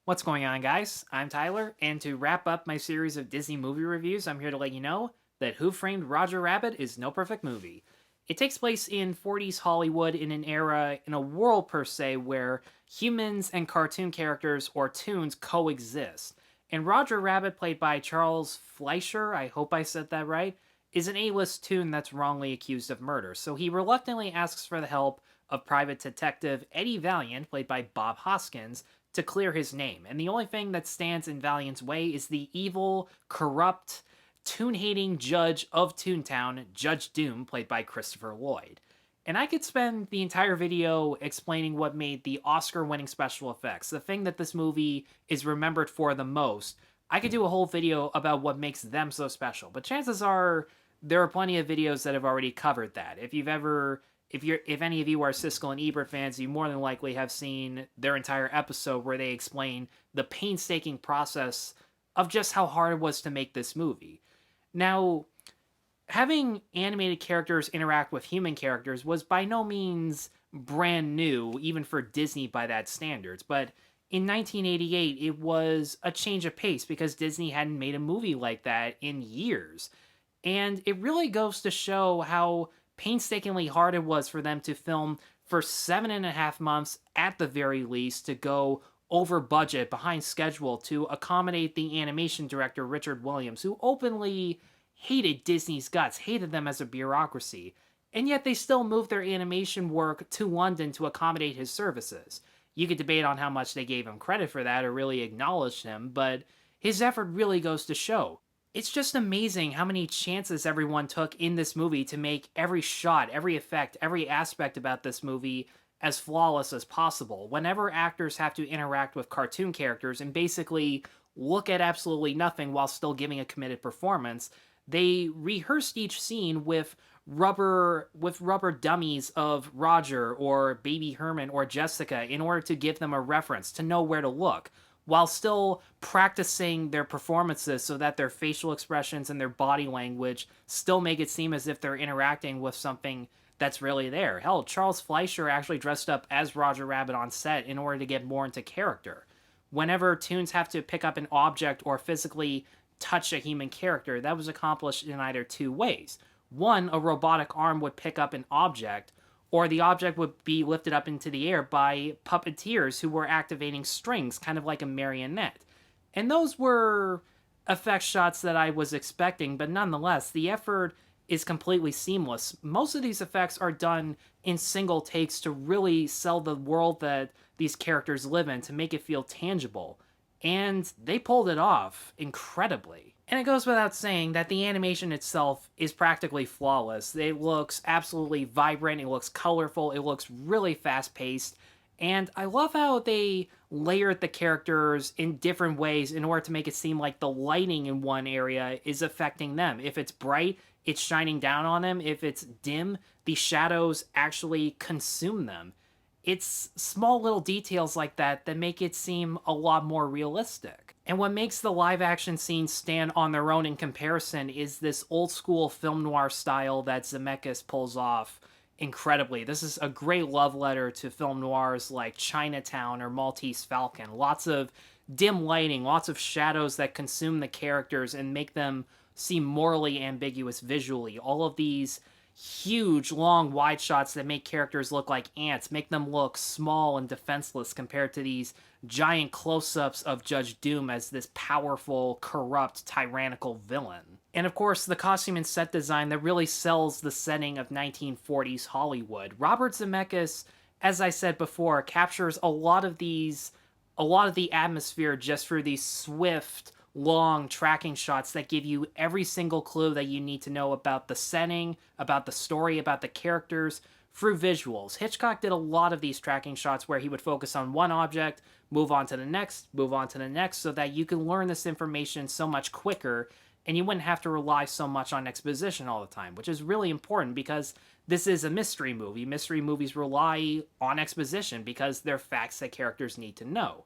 What's going on, guys? I'm Tyler, and to wrap up my series of Disney movie reviews, I'm here to let you know that Who Framed Roger Rabbit is no perfect movie. It takes place in 40s Hollywood in an era, in a world per se, where humans and cartoon characters or toons coexist. And Roger Rabbit, played by Charles Fleischer, I hope I said that right, is an A-list toon that's wrongly accused of murder. So he reluctantly asks for the help of private detective Eddie Valiant, played by Bob Hoskins, to clear his name. And the only thing that stands in Valiant's way is the evil, corrupt, Toon-hating judge of Toontown, Judge Doom, played by Christopher Lloyd. And I could spend the entire video explaining what made the Oscar-winning special effects, the thing that this movie is remembered for the most. I could do a whole video about what makes them so special, but chances are there are plenty of videos that have already covered that. If any of you are Siskel and Ebert fans, you more than likely have seen their entire episode where they explain the painstaking process of just how hard it was to make this movie. Now, having animated characters interact with human characters was by no means brand new, even for Disney by that standards, but in 1988 it was a change of pace because Disney hadn't made a movie like that in years. And it really goes to show how painstakingly hard it was for them to film for 7.5 months at the very least, to go over budget, behind schedule, to accommodate the animation director Richard Williams, who openly hated Disney's guts, hated them as a bureaucracy. And yet they still moved their animation work to London to accommodate his services. You could debate on how much they gave him credit for that or really acknowledged him, but his effort really goes to show. It's just amazing how many chances everyone took in this movie to make every shot, every effect, every aspect about this movie as flawless as possible. Whenever actors have to interact with cartoon characters and basically look at absolutely nothing while still giving a committed performance, they rehearsed each scene with rubber dummies of Roger or Baby Herman or Jessica in order to give them a reference, to know where to look, while still practicing their performances so that their facial expressions and their body language still make it seem as if they're interacting with something that's really there. Hell, Charles Fleischer actually dressed up as Roger Rabbit on set in order to get more into character. Whenever toons have to pick up an object or physically touch a human character, that was accomplished in either two ways. One, a robotic arm would pick up an object, or the object would be lifted up into the air by puppeteers who were activating strings, kind of like a marionette. And those were effect shots that I was expecting, but nonetheless, the effort is completely seamless. Most of these effects are done in single takes to really sell the world that these characters live in, to make it feel tangible. And they pulled it off incredibly. And it goes without saying that the animation itself is practically flawless. It looks absolutely vibrant, it looks colorful, it looks really fast paced, and I love how they layered the characters in different ways in order to make it seem like the lighting in one area is affecting them. If it's bright, it's shining down on them. If it's dim, the shadows actually consume them. It's small little details like that that make it seem a lot more realistic. And what makes the live action scenes stand on their own in comparison is this old school film noir style that Zemeckis pulls off incredibly. This is a great love letter to film noirs like Chinatown or Maltese Falcon. Lots of dim lighting, lots of shadows that consume the characters and make them seem morally ambiguous visually. All of these huge, long, wide shots that make characters look like ants, make them look small and defenseless compared to these giant close-ups of Judge Doom as this powerful, corrupt, tyrannical villain. And of course, the costume and set design that really sells the setting of 1940s Hollywood. Robert Zemeckis, as I said before, captures a lot of the atmosphere just through these swift, long tracking shots that give you every single clue that you need to know about the setting, about the story, about the characters, through visuals. Hitchcock did a lot of these tracking shots where he would focus on one object, move on to the next, move on to the next, so that you can learn this information so much quicker and you wouldn't have to rely so much on exposition all the time, which is really important because this is a mystery movie. Mystery movies rely on exposition because they're facts that characters need to know.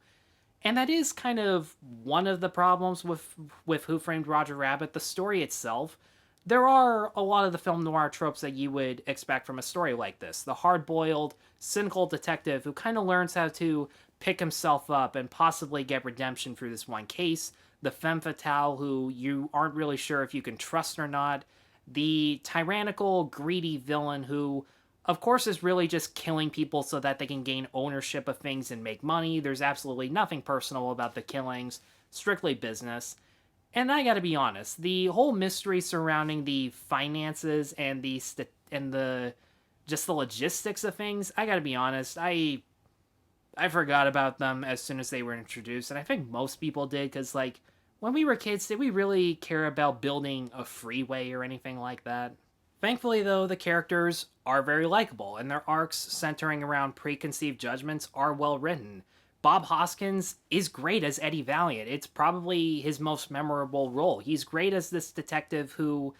And that is kind of one of the problems with Who Framed Roger Rabbit, the story itself. There are a lot of the film noir tropes that you would expect from a story like this. The hard-boiled, cynical detective who kind of learns how to pick himself up and possibly get redemption through this one case, the femme fatale who you aren't really sure if you can trust or not, the tyrannical, greedy villain who, of course, is really just killing people so that they can gain ownership of things and make money. There's absolutely nothing personal about the killings, strictly business. And I gotta be honest, the whole mystery surrounding the finances and the just the logistics of things, I gotta be honest, I forgot about them as soon as they were introduced, and I think most people did, because, like, when we were kids, did we really care about building a freeway or anything like that? Thankfully, though, the characters are very likable, and their arcs centering around preconceived judgments are well written. Bob Hoskins is great as Eddie Valiant. It's probably his most memorable role. He's great as this detective who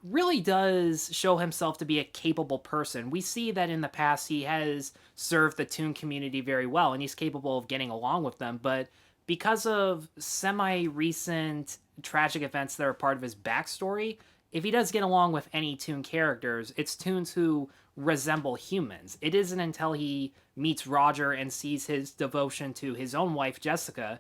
really does show himself to be a capable person. We see that in the past he has served the Toon community very well, and he's capable of getting along with them, but because of semi-recent tragic events that are part of his backstory, if he does get along with any Toon characters, it's Toons who resemble humans. It isn't until he meets Roger and sees his devotion to his own wife, Jessica,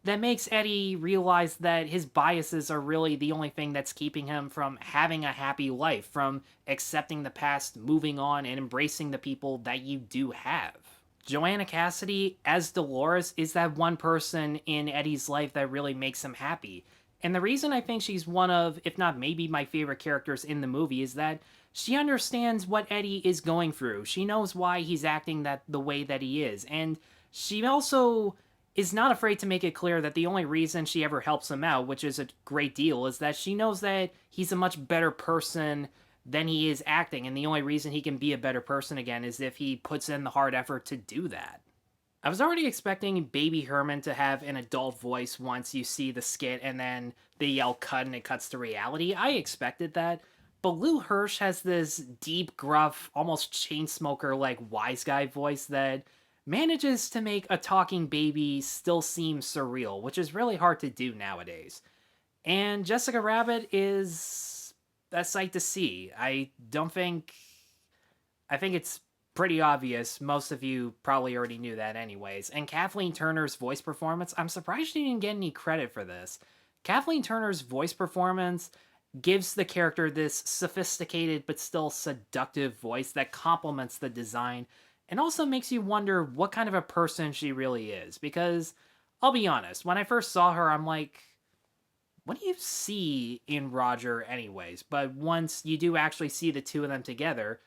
that makes Eddie realize that his biases are really the only thing that's keeping him from having a happy life, from accepting the past, moving on, and embracing the people that you do have. Joanna Cassidy, as Dolores, is that one person in Eddie's life that really makes him happy. And the reason I think she's one of, if not maybe my favorite characters in the movie, is that she understands what Eddie is going through. She knows why he's acting the way that he is. And she also is not afraid to make it clear that the only reason she ever helps him out, which is a great deal, is that she knows that he's a much better person than he is acting, and the only reason he can be a better person again is if he puts in the hard effort to do that. I was already expecting Baby Herman to have an adult voice once you see the skit and then they yell cut and it cuts to reality. I expected that. But Lou Hirsch has this deep, gruff, almost Chainsmoker-like wise guy voice that manages to make a talking baby still seem surreal, which is really hard to do nowadays. And Jessica Rabbit is a sight to see. I think it's pretty obvious. Most of you probably already knew that anyways. And Kathleen Turner's voice performance, I'm surprised she didn't get any credit for this. Kathleen Turner's voice performance gives the character this sophisticated but still seductive voice that complements the design and also makes you wonder what kind of a person she really is. Because, I'll be honest, when I first saw her, I'm like, what do you see in Roger anyways? But once you do actually see the two of them together,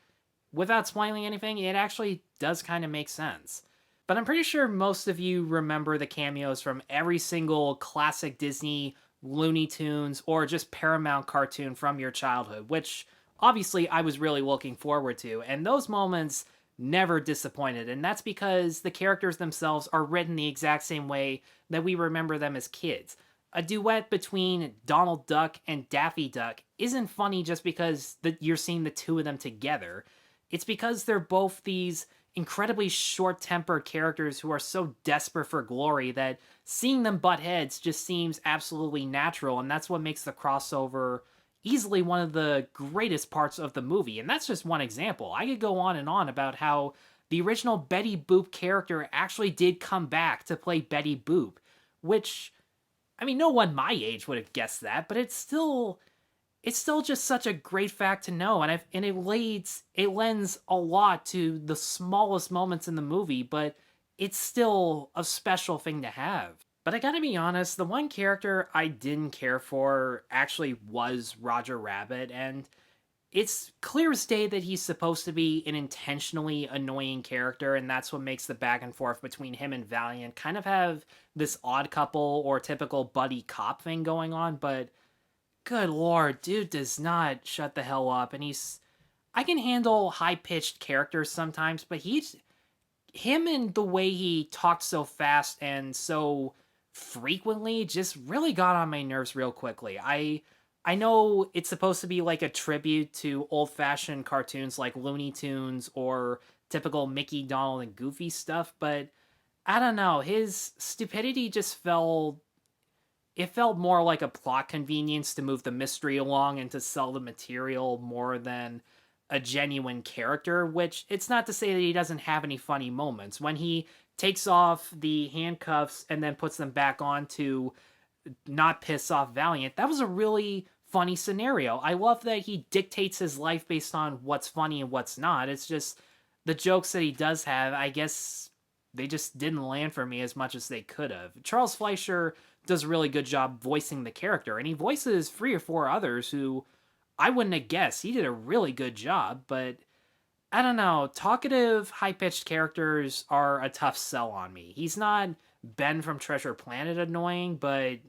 without spoiling anything, it actually does kind of make sense. But I'm pretty sure most of you remember the cameos from every single classic Disney, Looney Tunes, or just Paramount cartoon from your childhood, which obviously I was really looking forward to, and those moments never disappointed, and that's because the characters themselves are written the exact same way that we remember them as kids. A duet between Donald Duck and Daffy Duck isn't funny just because you're seeing the two of them together. It's because they're both these incredibly short-tempered characters who are so desperate for glory that seeing them butt heads just seems absolutely natural, and that's what makes the crossover easily one of the greatest parts of the movie. And that's just one example. I could go on and on about how the original Betty Boop character actually did come back to play Betty Boop, which, I mean, no one my age would have guessed that, but it's still just such a great fact to know, and it lends a lot to the smallest moments in the movie, but it's still a special thing to have. But I gotta be honest, the one character I didn't care for actually was Roger Rabbit, and it's clear as day that he's supposed to be an intentionally annoying character, and that's what makes the back and forth between him and Valiant kind of have this odd couple or typical buddy cop thing going on, but good lord, dude does not shut the hell up, and I can handle high-pitched characters sometimes, but him and the way he talked so fast and so frequently just really got on my nerves real quickly. I know it's supposed to be like a tribute to old-fashioned cartoons like Looney Tunes or typical Mickey, Donald, and Goofy stuff, but I don't know, his stupidity just felt more like a plot convenience to move the mystery along and to sell the material more than a genuine character, which it's not to say that he doesn't have any funny moments. When he takes off the handcuffs and then puts them back on to not piss off Valiant. That was a really funny scenario. I love that he dictates his life based on what's funny and what's not. It's just the jokes that he does have, I guess they just didn't land for me as much as they could have. Charles Fleischer does a really good job voicing the character, and he voices 3 or 4 others who I wouldn't have guessed. He did a really good job, but I don't know. Talkative, high pitched characters are a tough sell on me. He's not Ben from Treasure Planet annoying, but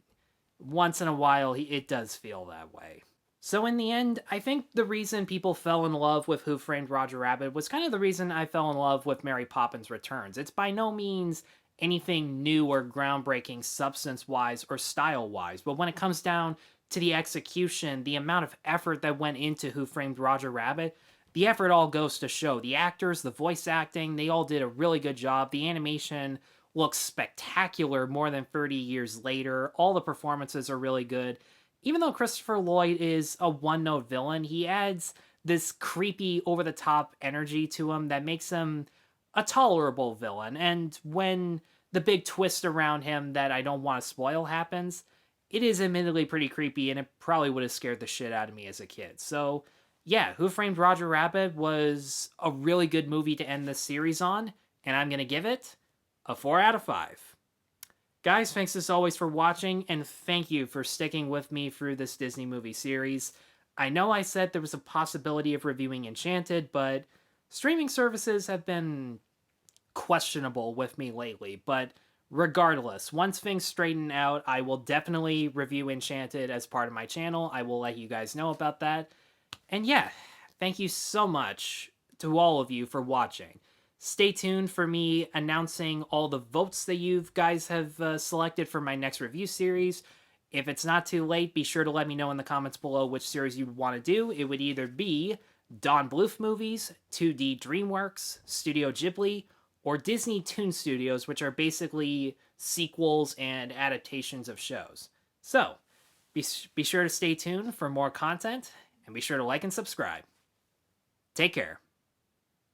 once in a while, it does feel that way. So in the end, I think the reason people fell in love with Who Framed Roger Rabbit was kind of the reason I fell in love with Mary Poppins Returns. It's by no means anything new or groundbreaking substance-wise or style-wise, but when it comes down to the execution, the amount of effort that went into Who Framed Roger Rabbit, the effort all goes to show. The actors, the voice acting, they all did a really good job. The animation looks spectacular more than 30 years later. All the performances are really good. Even though Christopher Lloyd is a one-note villain, he adds this creepy, over-the-top energy to him that makes him a tolerable villain. And when the big twist around him that I don't want to spoil happens, it is admittedly pretty creepy, and it probably would have scared the shit out of me as a kid. So, yeah, Who Framed Roger Rabbit was a really good movie to end this series on, and I'm going to give it a 4 out of 5. Guys, thanks as always for watching, and thank you for sticking with me through this Disney movie series. I know I said there was a possibility of reviewing Enchanted, but streaming services have been questionable with me lately. But regardless, once things straighten out, I will definitely review Enchanted as part of my channel. I will let you guys know about that. And yeah, thank you so much to all of you for watching. Stay tuned for me announcing all the votes that you guys have selected for my next review series. If it's not too late, be sure to let me know in the comments below which series you would want to do. It would either be Don Bluth movies, 2D DreamWorks, Studio Ghibli, or Disney Toon Studios, which are basically sequels and adaptations of shows. So, be sure to stay tuned for more content, and be sure to like and subscribe. Take care.